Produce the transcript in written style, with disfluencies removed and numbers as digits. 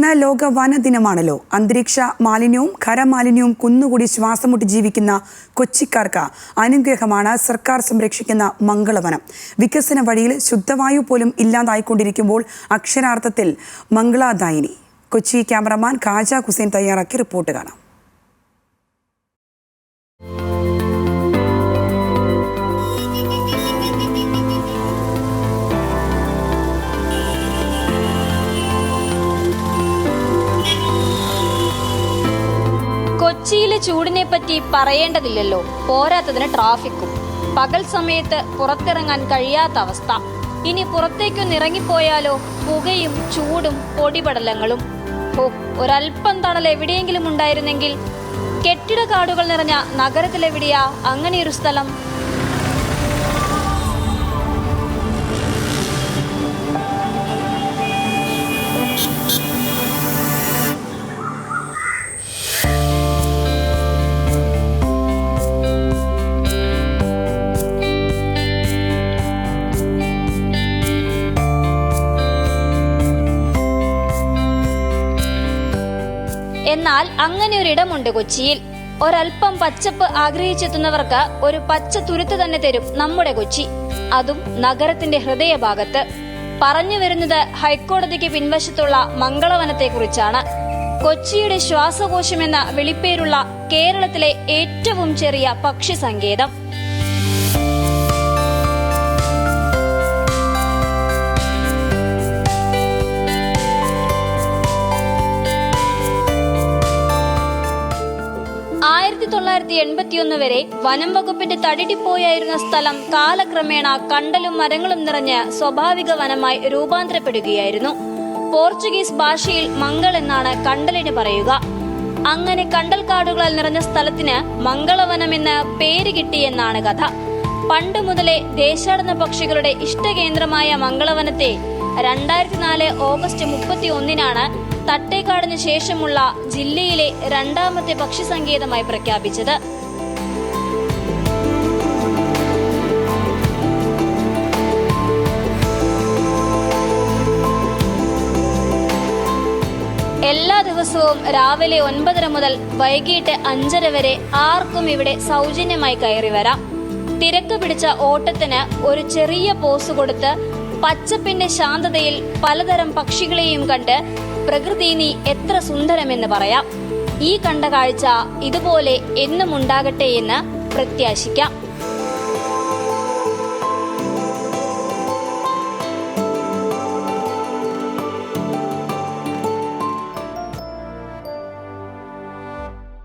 ഇന്ന് ലോക വനദിനമാണല്ലോ. അന്തരീക്ഷ മാലിന്യവും ഖരമാലിന്യവും കുന്നുകൂടി ശ്വാസം മുട്ടി ജീവിക്കുന്ന കൊച്ചിക്കാർക്ക് അനുഗ്രഹമാണ് സർക്കാർ സംരക്ഷിക്കുന്ന മംഗളവനം. വികസന വഴിയിൽ ശുദ്ധവായു പോലും ഇല്ലാതായിക്കൊണ്ടിരിക്കുമ്പോൾ അക്ഷരാർത്ഥത്തിൽ മംഗളദായിനി. കൊച്ചി ക്യാമറമാൻ ഖാജ ഹുസൈൻ തയ്യാറാക്കി റിപ്പോർട്ട് കാണാം. കൊച്ചിയിലെ ചൂടിനെ പറ്റി പറയേണ്ടതില്ലല്ലോ. പോരാത്തതിന് ട്രാഫിക്കും. പകൽ സമയത്ത് പുറത്തിറങ്ങാൻ കഴിയാത്ത അവസ്ഥ. ഇനി പുറത്തേക്കൊന്ന് ഇറങ്ങിപ്പോയാലോ പുകയും ചൂടും പൊടിപടലങ്ങളും. ഒരൽപ്പം തണൽ എവിടെയെങ്കിലും ഉണ്ടായിരുന്നെങ്കിൽ. കെട്ടിടക്കാടുകൾ നിറഞ്ഞ നഗരത്തിലെവിടെയാ അങ്ങനെയൊരു സ്ഥലം? എന്നാൽ അങ്ങനെ ഒരിടമുണ്ട് കൊച്ചിയിൽ. ഒരൽപ്പം പച്ചപ്പ് ആഗ്രഹിച്ചെത്തുന്നവർക്ക് ഒരു പച്ച തുരുത്ത് തന്നെ തരും നമ്മുടെ കൊച്ചി. അതും നഗരത്തിന്റെ ഹൃദയഭാഗത്ത്. പറഞ്ഞു വരുന്നത് ഹൈക്കോടതിക്ക് പിൻവശത്തുള്ള മംഗളവനത്തെക്കുറിച്ചാണ്. കൊച്ചിയുടെ ശ്വാസകോശമെന്ന വിളിപ്പേരുള്ള കേരളത്തിലെ ഏറ്റവും ചെറിയ പക്ഷി സങ്കേതം. വരെ വനം വകുപ്പിന്റെ തടിടിപ്പോയായിരുന്ന സ്ഥലം കാലക്രമേണ കണ്ടലും മരങ്ങളും നിറഞ്ഞ് സ്വാഭാവിക വനമായി രൂപാന്തരപ്പെടുകയായിരുന്നു. പോർച്ചുഗീസ് ഭാഷയിൽ മംഗൾ എന്നാണ് കണ്ടലിന് പറയുക. അങ്ങനെ കണ്ടൽ കാടുകളാൽ നിറഞ്ഞ സ്ഥലത്തിന് മംഗളവനം എന്ന് പേര് കിട്ടിയെന്നാണ് കഥ. പണ്ട് മുതലേ ദേശാടന പക്ഷികളുടെ ഇഷ്ടകേന്ദ്രമായ മംഗളവനത്തെ 2004 ഓഗസ്റ്റ് 31 തട്ടേക്കാടിന് ശേഷമുള്ള ജില്ലയിലെ രണ്ടാമത്തെ പക്ഷി സങ്കേതമായി പ്രഖ്യാപിച്ചത്. എല്ലാ ദിവസവും രാവിലെ 9:30 മുതൽ വൈകിട്ട് 5:30 വരെ ആർക്കും ഇവിടെ സൗജന്യമായി കയറി വരാം. തിരക്ക് പിടിച്ച ഓട്ടത്തിന് ഒരു ചെറിയ പോസ് കൊടുത്ത് പച്ചപ്പിന്റെ ശാന്തതയിൽ പലതരം പക്ഷികളെയും കണ്ട് പ്രകൃതി നീ എത്ര സുന്ദരമെന്ന് പറയാം. ഈ കണ്ട കാഴ്ച ഇതുപോലെ എന്നും ഉണ്ടാകട്ടെ എന്ന് പ്രത്യാശിക്കാം.